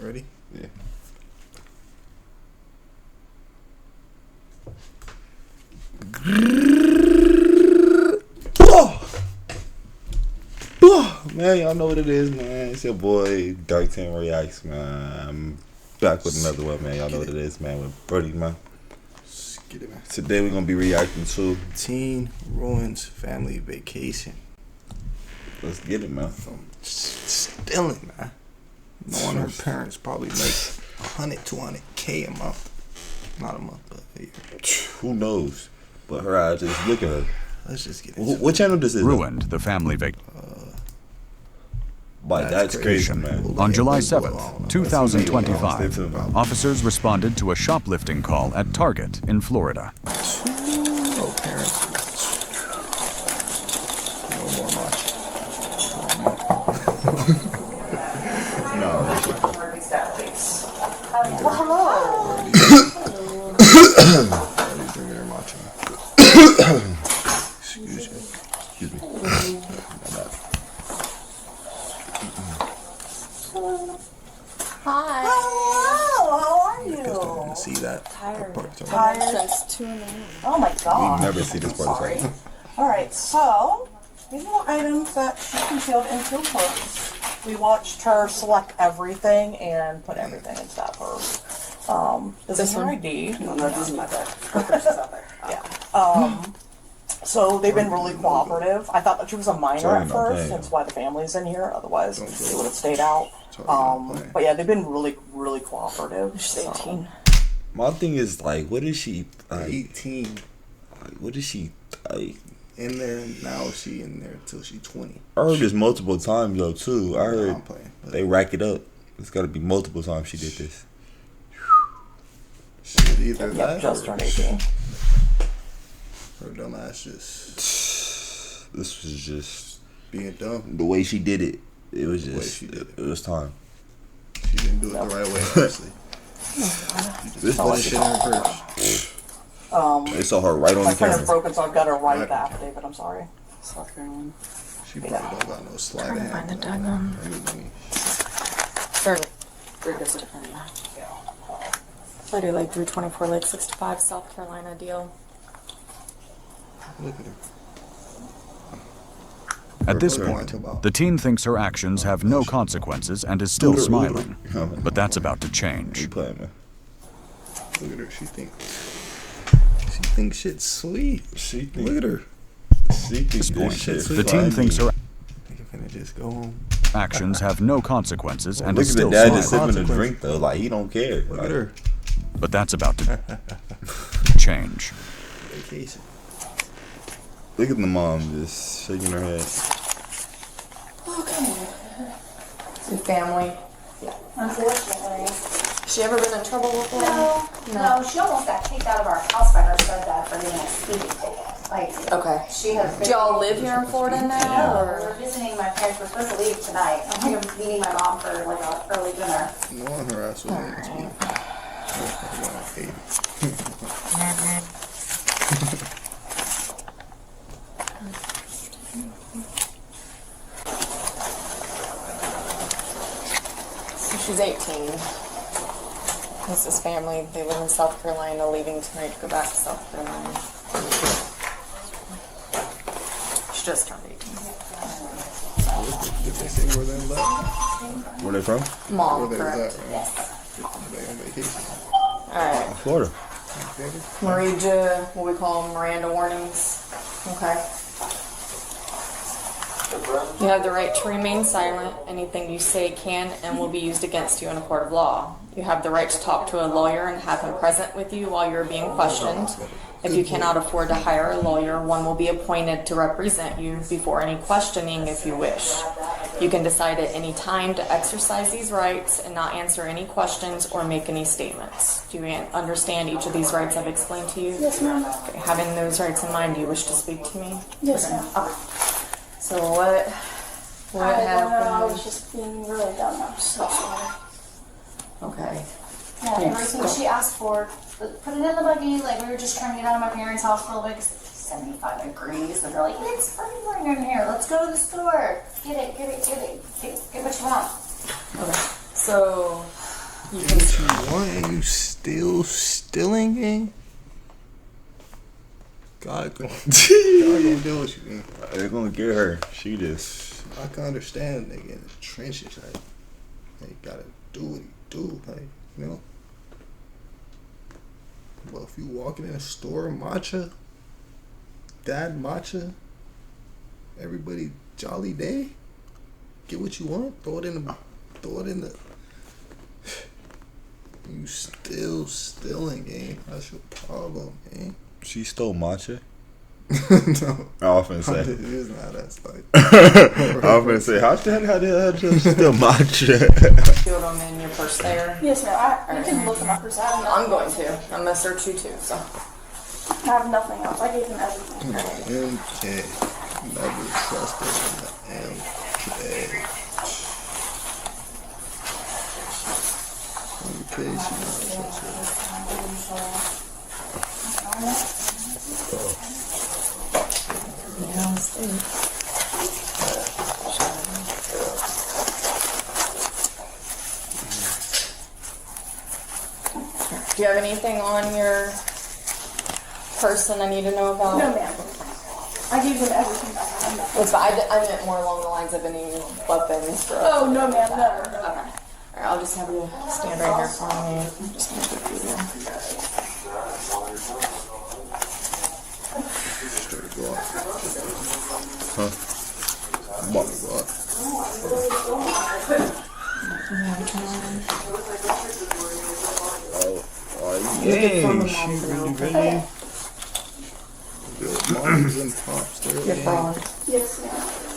Ready? Yeah. Man, y'all know what it is, man. It's your boy Dark 10 Reacts, man. I'm back with another one, man. Y'all know what it is, man. With Brody, man. Let's get it, man. Today we're gonna be reacting to Teen ruins family vacation. Let's get it, man. From stealing, man. Knowing her parents probably make 100, 200K a month. Not a month, but a year. Who knows? But her eyes, just look at her. Let's just get into What channel this is? Ruined the family vacation. That's crazy, man. On July 7th, 2025, officers responded to a shoplifting call at Target in Florida. Oh, parents. No more much. No. Well, hello. Already drinking her matcha. Excuse me. Excuse me. Hi. Hello, how are you? Because don't want to see that. Tired. Tired. Since 2 in the morning. Oh my god. We never see this part of Sorry. the Alright, so these are the items that she concealed into her purse. We watched her select everything and put everything into that purse. This is her ID. No, this is my bag. Her purse is out there. Yeah. So they've been really cooperative. I thought that she was a minor at first, that's why the family's in here. Otherwise, they would have stayed out. But yeah, they've been really, really cooperative. She's 18. My thing is, like, what is she? 18. Like, what is she? Like, in there, now she in there until she 20. I heard this multiple times, though, too. I heard I'm playing, they rack it up. It's got to be multiple times she did this. Shit, either that Just or turned 18. her dumb ass just This was just being dumb. the way she did it. It was The way just she did it was time. She didn't do it the right way, honestly. This Put the shit in her purse. They saw her right on My the printer's camera. broken, so I've got to write the affidavit. I'm sorry. She probably don't got no slide in. Find the diagram. I do like 324 Lake 65 South Carolina deal. Look at her. At this point, the teen thinks her actions have no consequences and is still smiling. But that's about to You change. playing, man? Look at her. She thinks shit's sweet. Look at her. She thinks this shit The teen thinks her Nigga finna just go home. actions have no consequences and Look is at the still dad just smiling. sipping a drink, though. Like, he don't care. Look at her. But that's about to change. Vacation. Look at the mom just shaking her head. Your family. Yeah. Unfortunately. She ever been in trouble before? No, she almost got kicked out of our house by her stepdad for getting a speeding ticket. Like, Okay. she has been. Do y'all live here in Florida now? No, Or? we're visiting my parents. We're supposed to leave tonight. I'm meeting my mom for like an early dinner. Knowing her ass was in this meeting. So she's 18. This is family. They live in South Carolina, leaving tonight to go back to South Carolina. She just turned 18. Did they say where they left? Where they from? Mom, Where they was correct? at, right? Yes. They on vacation. Alright. Florida. I'm gonna read you what we call Miranda warnings. Okay. You have the right to remain silent. Anything you say can and will be used against you in a court of law. You have the right to talk to a lawyer and have him present with you while you're being questioned. If you cannot afford to hire a lawyer, one will be appointed to represent you before any questioning if you wish. You can decide at any time to exercise these rights and not answer any questions or make any statements. Do you understand each of these rights I've explained to you? Yes, ma'am. Okay, having those rights in mind, do you wish to speak to me? Yes, ma'am. Okay. So what I don't know. I happened? was just being really dumb. I'm so sorry. Okay. Yeah, everything she asked for, put it in the buggy. Like, we were just trying to get out of my parents' house for a little bit. 75 degrees. And they're like, it's freezing in here. Let's go to the store. Get what you want. Okay. So You Get can what you want and you still stealing, gang? God gonna deal with you, man. They're gonna get her. She just. I can understand, nigga, in the trenches, like, they gotta do what he do, like, you know? But if you walking in a store, matcha, dad matcha, everybody jolly day, get what you want, throw it in the, you still stealing, gang. That's your problem, gang. She stole matcha. No. I often say. It is not that style. I often say, how the hell she steal matcha? do them in your purse there. Yes, ma'am. You can look at my purse. I have nothing. I'm going to. I'm gonna search you too. So I have nothing else. I gave him everything. MK. Never trusted in the MK. MK, she never trusted. do you have anything on your person I need to know about? No, ma'am. I gave him everything back. I have nothing. It's fine. I meant more along the lines of any weapons. Oh, no, ma'am. No. Okay. All right, I'll just have you stand right here for me. I'm just gonna get through here. Straight go up. Huh? I'm about to go up. Ready? Your moms and pops, they're Your phone. Yes, ma'am.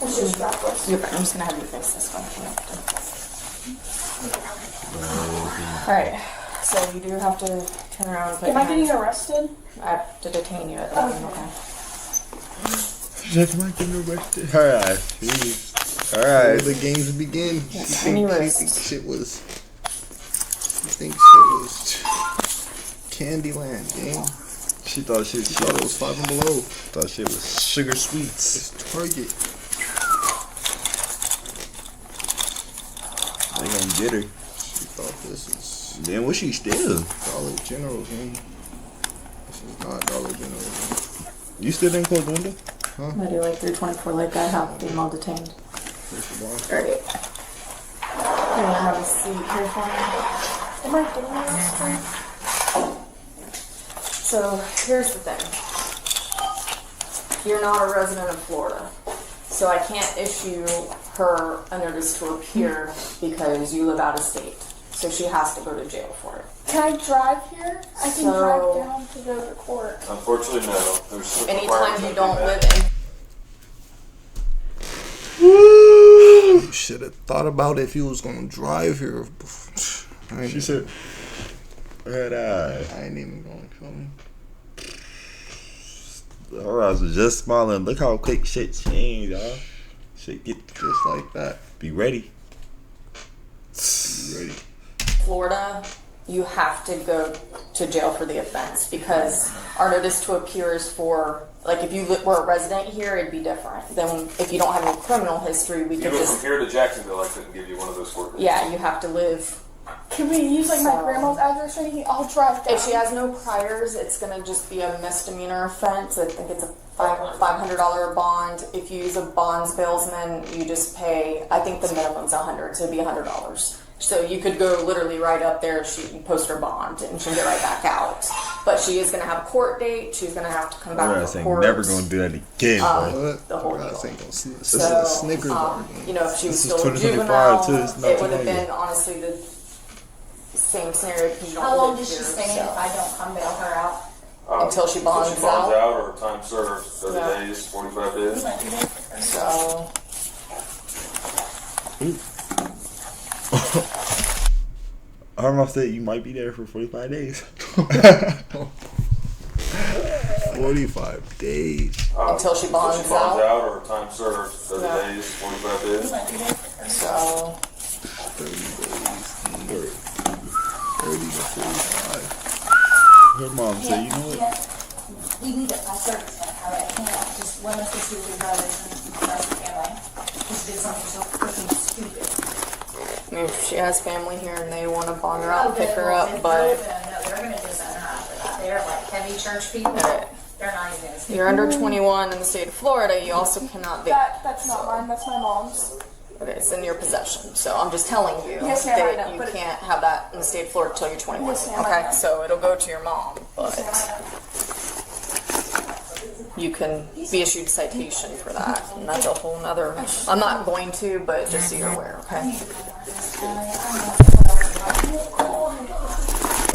It's just strapless. You're fine. I'm just gonna have you face this one. Alright, so you do have to turn around and put Am I getting arrested? I have to detain you at the end, okay? Check my getting arrested. Alright. Where Alright. the games begin. Tiny wrist. Shit was. You think shit was Candyland, gang. She thought She thought it was Five and Below. thought shit was sugar sweets. It's Target. They gonna get her. She thought this is Then what she steal? Dollar General, gang. This is not Dollar General, gang. You still didn't close the window? I do like 324 like I have female detained. First of all, Alright. You're gonna have a seat here for me. Am I getting arrested? So here's the thing. You're not a resident of Florida. So I can't issue her a notice to appear because you live out of state. So she has to go to jail for it. Can I drive here? I can So- drive down to go to court. Unfortunately, no. There's certain Anytime requirements you that don't do live that. in you should have thought about if you was gonna drive here. She said, red eye. I ain't even gonna come. Her eyes was just smiling. Look how quick shit changed, y'all. Shit get Just like that. be ready. You ready? Florida, you have to go to jail for the offense because our notice to appear is for, like, if you were a resident here, it'd be different. Then if you don't have any criminal history, we You could go from just, here to Jacksonville, I couldn't give you one of those court dates. yeah, you have to live. Can we use like my So- grandma's address or anything? I'll drive down. If she has no priors, it's gonna just be a misdemeanor offense. I think it's a $500 bond. If you use a bonds bailsman, you just pay, I think the minimum's $100, so it'd be $100. So you could go literally right up there, she can post her bond, and she'll get right back out. But she is gonna have a court date. She's gonna have to come back Her to ass ain't court. never gonna do that again, bro. What? The whole Guys deal. ain't gonna see this. So, This is a Snickers bar game. you know, if she was This is still a 2025 juvenile, too, it's not it would have 2020. been honestly the same scenario because you don't How long live does she here, stay in so- if I don't come bail her out? Until she Until bonds she bonds out. out or time served, 30 Yeah. days, 45 days. So Her mom said you might be there for 45 days. 45 days. Until she Until bonds she bonds out. out or time served, 30 Yeah. days, 45 days. So 30 days. 30 to 45. Her mom said, you know what? We need it by service. I can't just limit this to the brothers and the rest of the family. Just did something so freaking stupid. I mean, if she has has family here and they want to bond her out and pick her up, but No, they're gonna disown her after that. They're like heavy church people. Alright. They're not even gonna see. You're under 21 in the state of Florida. You also cannot vape. That's not mine. That's my mom's. Okay, it's in your possession. So I'm just telling you Yes, ma'am, I that know, you but can't have that in the state of Florida until you're 21. Yes, ma'am, I Okay, know. so it'll go to your mom, but you can be issued a citation for that, and that's a whole nother. I'm not going to, but just so you're aware, okay?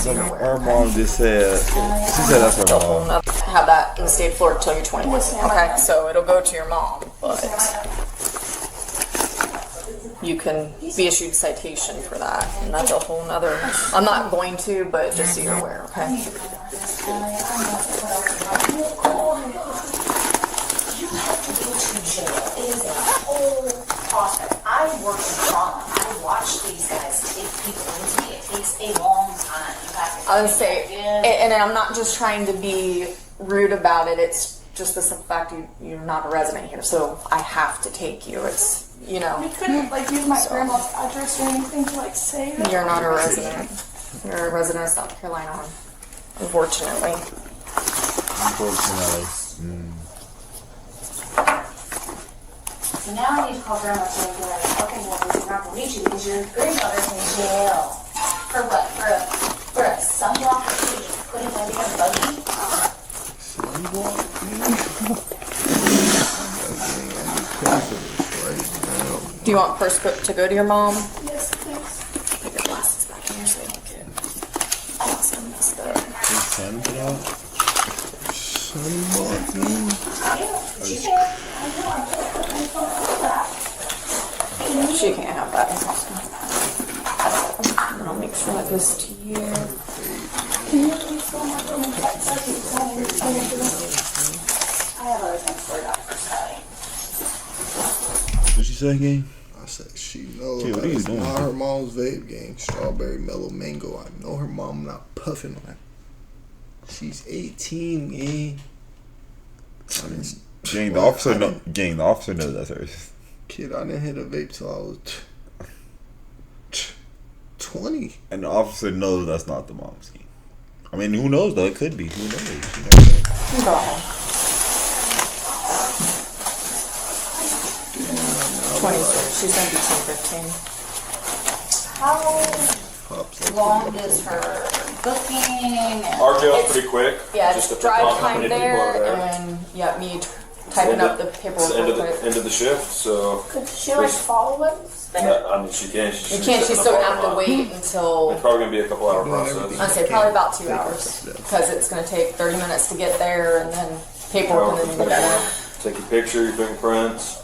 Her mom just said, she said that's her mom. Have that in the state of Florida until you're 21. Okay, so it'll go to your mom, but you can be issued a citation for that, and that's a whole nother. I'm not going to, but just so you're aware, okay? It is a whole process. I work in trauma. I watch these guys take people into me. It takes a long time. You have to I would say, and I'm not just trying to be rude about it. It's just the simple fact you're not a resident here, so I have to take you. It's, you know, We couldn't like use my grandma's address or anything to like say that. you're not a resident. You're a resident of South Carolina, unfortunately. Unfortunately. So now I need to call grandma and be like, okay, well, we're not going to reach you because your grandmother's in jail. For what? For a sunblock that you just put in a damn buggy? Do you want first to go to your mom? Yes, please. Put your glasses back in here so you don't get awesome messed up. Ten for that? She can't. I know. I'm going to She can't have that. And I'll make sure that goes to you. Can you please go my room and text us and I have other things for Dr. Sally. What you say again? I said she knows Kid, what that are you it's doing? not her mom's vape gang. Strawberry mellow mango. I know her mom not puffing on it. She's 18, man. Gang, the officer knows that's hers. Kid, I didn't hit a vape till I was 20. And the officer knows that's not the mom's key. I mean, who knows though? It could be. Who knows? You never know. Go. 26. She's gonna be 10, 15. How Pops like long is her booking? Our jail's pretty quick. Yeah, just it's depends drive on how time many people are there, there. and yeah, me typing up the It's paperwork the end real of quick. the end of the shift, so could she like follow us? I mean she can. You can't. She's still gonna have to wait until It's probably gonna be a couple hour Doing process. I say probably about 2 hours because it's gonna take 30 minutes to get there, and then paperwork, and then you get there. Take your picture, your fingerprints.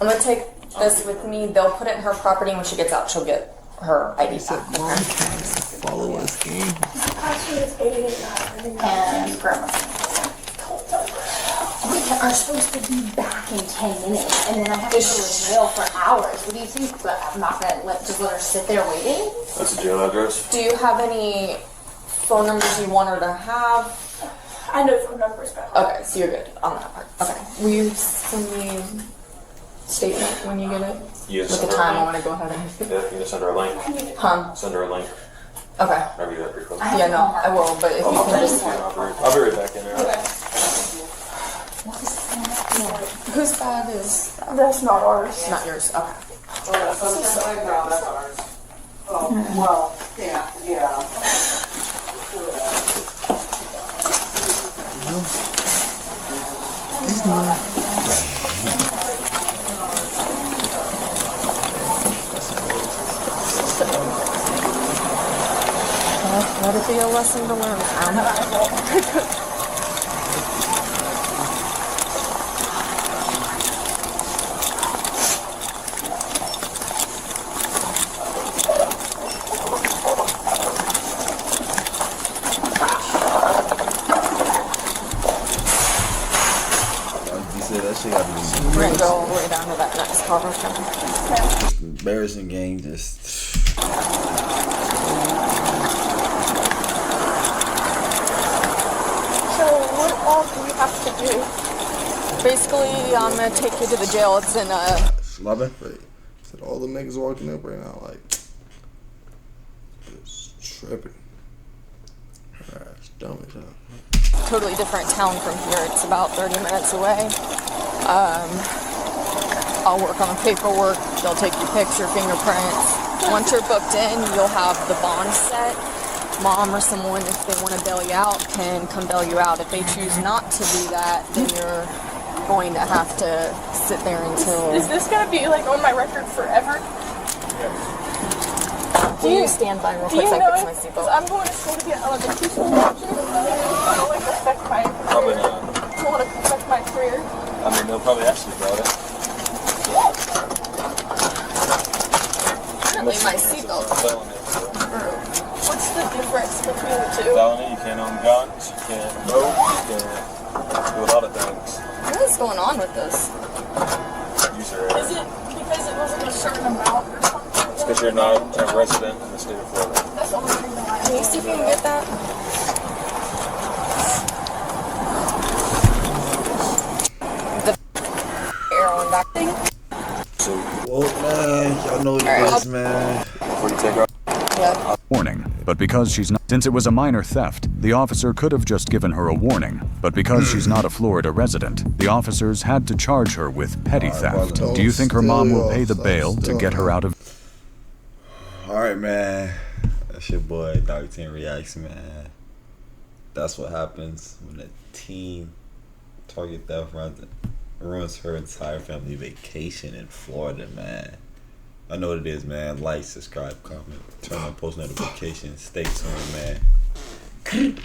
I'm gonna take this with me. They'll put it in her property, and when she gets out, she'll get her ID back. Mom can't follow us, gang. Password is 889. And grandma. We are supposed to be back in 10 minutes, and then I have to go to jail for hours. What do you think? But I'm not gonna let her sit there waiting. That's a jail address. Do you have any phone numbers you want her to have? I know phone numbers, but Okay, so you're good on that part. Okay. Will you send me a statement when you get it? Yes. With the time, I'm gonna go ahead and. Yeah, you can send her a link. Send her a link. Okay. I'll do that pretty quick. Yeah, no, I will, but if you can just. I'll be right back in there. Okay. Whose bag is that? that's not ours. Not yours. Okay. Well, yeah. Let it be a lesson to learn from. You said that shit got to We're gonna go all the way down to that next car. be embarrassing, gang. Just. So what all do we have to do? Basically, I'm gonna take you to the jail. It's in Loving? Right. Said all the niggas walking up right now, like, it's tripping. It's dumb as hell. Totally different town from here. It's about 30 minutes away. I'll work on the paperwork. They'll take your picture, fingerprints. Once you're booked in, you'll have the bond set. Mom or someone, if they want to bail you out, can come bail you out. If they choose not to do that, then you're going to have to sit there until... Is this going to be like on my record forever? Will you stand by real quick so I fix my seatbelt? I'm going to school to get elementary school teacher. I don't like affect my career. Probably not. I don't want to affect my career. I mean, they'll probably ask you about it. Apparently my seatbelt. What's the difference between the two? Felony, you can't own guns, you can't vote, you can't do a lot of things. What is going on with this? User Is it because it wasn't a certain amount or something? It's because you're not a resident in the state of Florida. That's the only reason why. Can you see if you can get that? The arrow and back thing? Well, man, y'all know what it is, man. Before you take off. Yeah. Warning, but because she's not, since it was a minor theft, the officer could have just given her a warning. But because she's not a Florida resident, the officers had to charge her with petty theft. well, Do you think her mom will pay the still, bail to get her out of? Alright, man. That's your boy, Dr. 10 Reacts, man. That's what happens when a teen target theft ruins her entire family vacation in Florida, man. I know what it is, man. Like, subscribe, comment, turn on post notifications. Stay tuned, man.